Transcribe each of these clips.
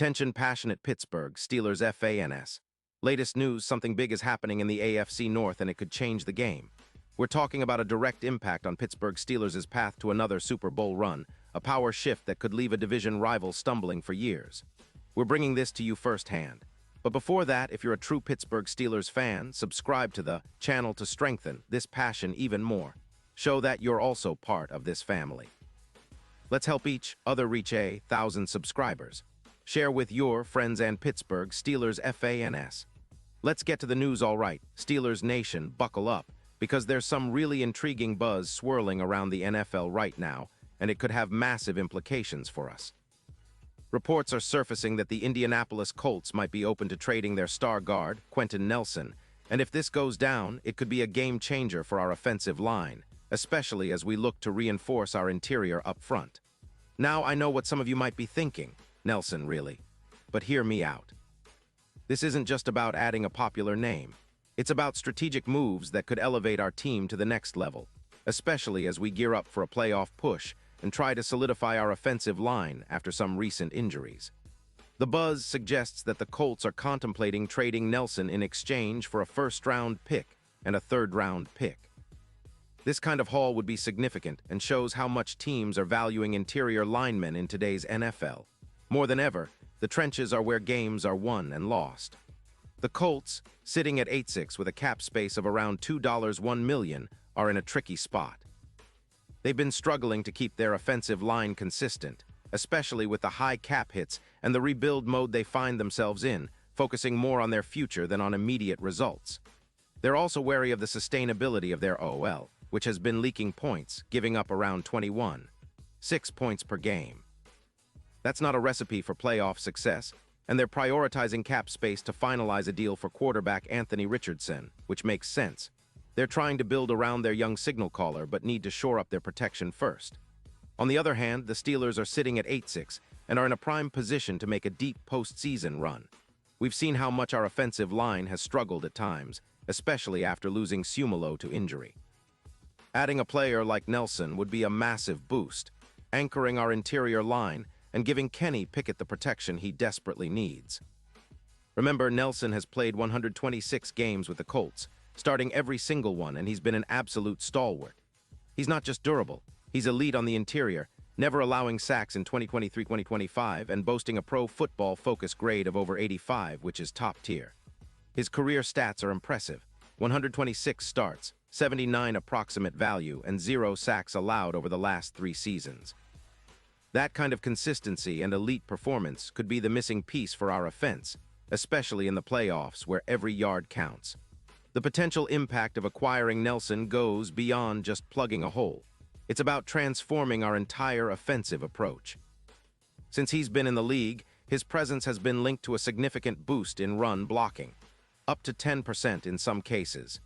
Attention passionate Pittsburgh Steelers fans. Latest news, something big is happening in the AFC North and it could change the game. We're talking about a direct impact on Pittsburgh Steelers' path to another Super Bowl run, a power shift that could leave a division rival stumbling for years. We're bringing this to you firsthand. But before that, if you're a true Pittsburgh Steelers fan, subscribe to the channel to strengthen this passion even more. Show that you're also part of this family. Let's help each other reach 1,000 subscribers. Share with your friends and Pittsburgh Steelers fans. Let's get to the news, all right. Steelers Nation, buckle up, because there's some really intriguing buzz swirling around the NFL right now, and it could have massive implications for us. Reports are surfacing that the Indianapolis Colts might be open to trading their star guard, Quentin Nelson, and if this goes down, it could be a game changer for our offensive line, especially as we look to reinforce our interior up front. Now, I know what some of you might be thinking. Nelson, really? But hear me out. This isn't just about adding a popular name. It's about strategic moves that could elevate our team to the next level, especially as we gear up for a playoff push and try to solidify our offensive line after some recent injuries. The buzz suggests that the Colts are contemplating trading Nelson in exchange for a first-round pick and a third-round pick. This kind of haul would be significant and shows how much teams are valuing interior linemen in today's NFL. More than ever, the trenches are where games are won and lost. The Colts, sitting at 8-6 with a cap space of around $2.1 million, are in a tricky spot. They've been struggling to keep their offensive line consistent, especially with the high cap hits and the rebuild mode they find themselves in, focusing more on their future than on immediate results. They're also wary of the sustainability of their OL, which has been leaking points, giving up around 6 points per game. That's not a recipe for playoff success, and they're prioritizing cap space to finalize a deal for quarterback Anthony Richardson, which makes sense. They're trying to build around their young signal caller but need to shore up their protection first. On the other hand, the Steelers are sitting at 8-6 and are in a prime position to make a deep postseason run. We've seen how much our offensive line has struggled at times, especially after losing Sumalo to injury. Adding a player like Nelson would be a massive boost, anchoring our interior line and giving Kenny Pickett the protection he desperately needs. Remember, Nelson has played 126 games with the Colts, starting every single one, and he's been an absolute stalwart. He's not just durable, he's elite on the interior, never allowing sacks in 2023-2025 and boasting a Pro Football Focus grade of over 85, which is top tier. His career stats are impressive: 126 starts, 79 approximate value, and 0 sacks allowed over the last 3 seasons. That kind of consistency and elite performance could be the missing piece for our offense, especially in the playoffs where every yard counts. The potential impact of acquiring Nelson goes beyond just plugging a hole. It's about transforming our entire offensive approach. Since he's been in the league, his presence has been linked to a significant boost in run blocking, up to 10% in some cases.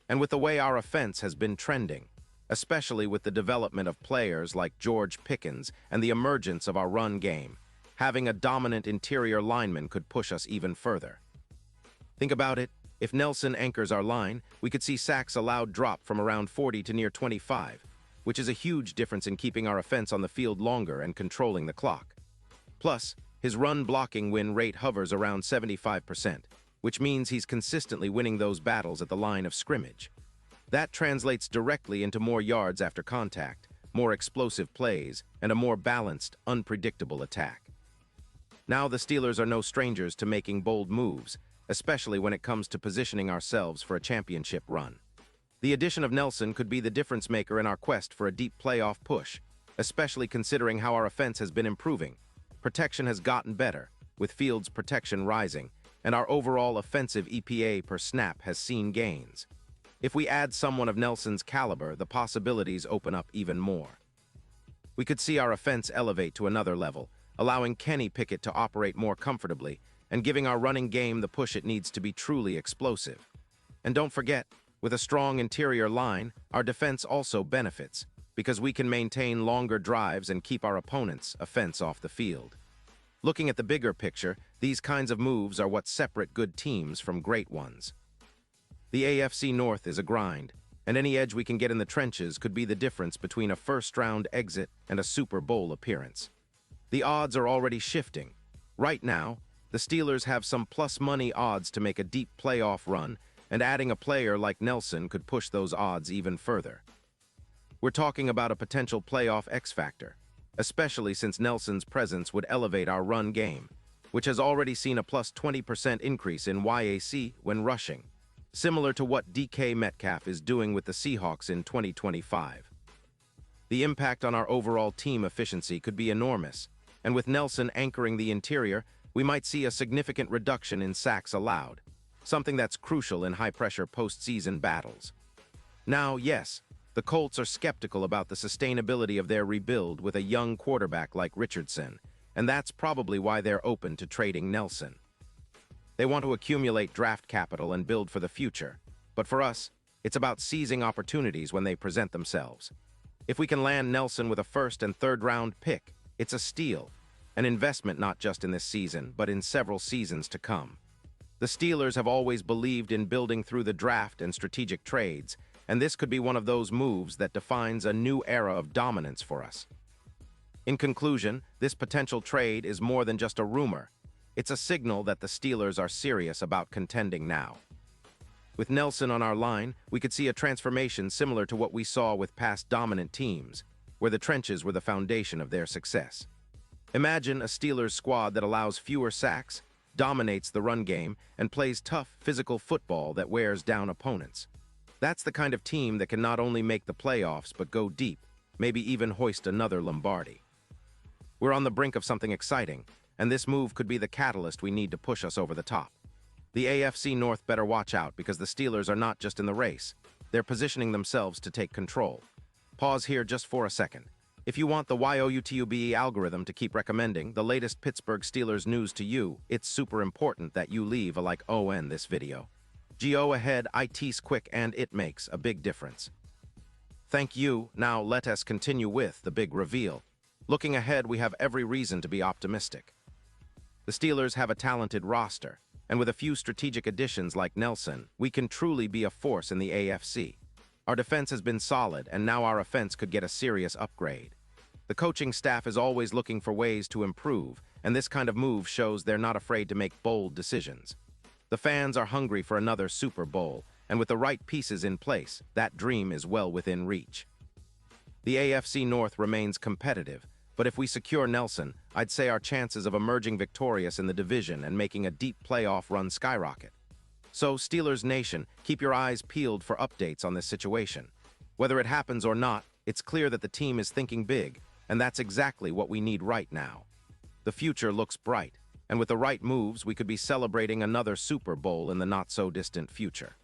And with the way our offense has been trending, especially with the development of players like George Pickens and the emergence of our run game, having a dominant interior lineman could push us even further. Think about it. If Nelson anchors our line, we could see sacks allowed drop from around 40 to near 25, which is a huge difference in keeping our offense on the field longer and controlling the clock. Plus, his run-blocking win rate hovers around 75%, which means he's consistently winning those battles at the line of scrimmage. That translates directly into more yards after contact, more explosive plays, and a more balanced, unpredictable attack. Now the Steelers are no strangers to making bold moves, especially when it comes to positioning ourselves for a championship run. The addition of Nelson could be the difference maker in our quest for a deep playoff push, especially considering how our offense has been improving. Protection has gotten better, with Fields' protection rising, and our overall offensive EPA per snap has seen gains. If we add someone of Nelson's caliber, the possibilities open up even more. We could see our offense elevate to another level, allowing Kenny Pickett to operate more comfortably and giving our running game the push it needs to be truly explosive. And don't forget, with a strong interior line, our defense also benefits, because we can maintain longer drives and keep our opponent's offense off the field. Looking at the bigger picture, these kinds of moves are what separate good teams from great ones. The AFC North is a grind, and any edge we can get in the trenches could be the difference between a first-round exit and a Super Bowl appearance. The odds are already shifting. Right now, the Steelers have some plus-money odds to make a deep playoff run, and adding a player like Nelson could push those odds even further. We're talking about a potential playoff X-factor, especially since Nelson's presence would elevate our run game, which has already seen a plus 20% increase in YAC when rushing, similar to what DK Metcalf is doing with the Seahawks in 2025. The impact on our overall team efficiency could be enormous, and with Nelson anchoring the interior, we might see a significant reduction in sacks allowed, something that's crucial in high-pressure postseason battles. Now, yes, the Colts are skeptical about the sustainability of their rebuild with a young quarterback like Richardson, and that's probably why they're open to trading Nelson. They want to accumulate draft capital and build for the future, but for us, it's about seizing opportunities when they present themselves. If we can land Nelson with a first and third-round pick, it's a steal, an investment not just in this season, but in several seasons to come. The Steelers have always believed in building through the draft and strategic trades, and this could be one of those moves that defines a new era of dominance for us. In conclusion, this potential trade is more than just a rumor. It's a signal that the Steelers are serious about contending now. With Nelson on our line, we could see a transformation similar to what we saw with past dominant teams, where the trenches were the foundation of their success. Imagine a Steelers squad that allows fewer sacks, dominates the run game, and plays tough, physical football that wears down opponents. That's the kind of team that can not only make the playoffs but go deep, maybe even hoist another Lombardi. We're on the brink of something exciting, and this move could be the catalyst we need to push us over the top. The AFC North better watch out because the Steelers are not just in the race. They're positioning themselves to take control. Pause here just for a second. If you want the YOUTUBE algorithm to keep recommending the latest Pittsburgh Steelers news to you, it's super important that you leave a like on this video. Go ahead, it's quick and it makes a big difference. Thank you. Now let us continue with the big reveal. Looking ahead, we have every reason to be optimistic. The Steelers have a talented roster, and with a few strategic additions like Nelson, we can truly be a force in the AFC. Our defense has been solid, and now our offense could get a serious upgrade. The coaching staff is always looking for ways to improve, and this kind of move shows they're not afraid to make bold decisions. The fans are hungry for another Super Bowl, and with the right pieces in place, that dream is well within reach. The AFC North remains competitive, but if we secure Nelson, I'd say our chances of emerging victorious in the division and making a deep playoff run skyrocket. So, Steelers Nation, keep your eyes peeled for updates on this situation. Whether it happens or not, it's clear that the team is thinking big, and that's exactly what we need right now. The future looks bright, and with the right moves, we could be celebrating another Super Bowl in the not-so-distant future.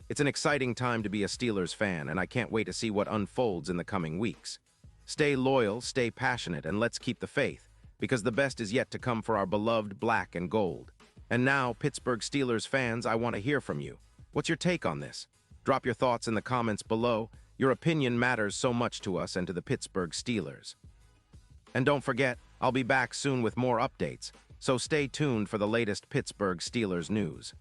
It's an exciting time to be a Steelers fan, and I can't wait to see what unfolds in the coming weeks. Stay loyal, stay passionate, and let's keep the faith, because the best is yet to come for our beloved black and gold. And now, Pittsburgh Steelers fans, I want to hear from you. What's your take on this? Drop your thoughts in the comments below. Your opinion matters so much to us and to the Pittsburgh Steelers. And don't forget, I'll be back soon with more updates, so stay tuned for the latest Pittsburgh Steelers news.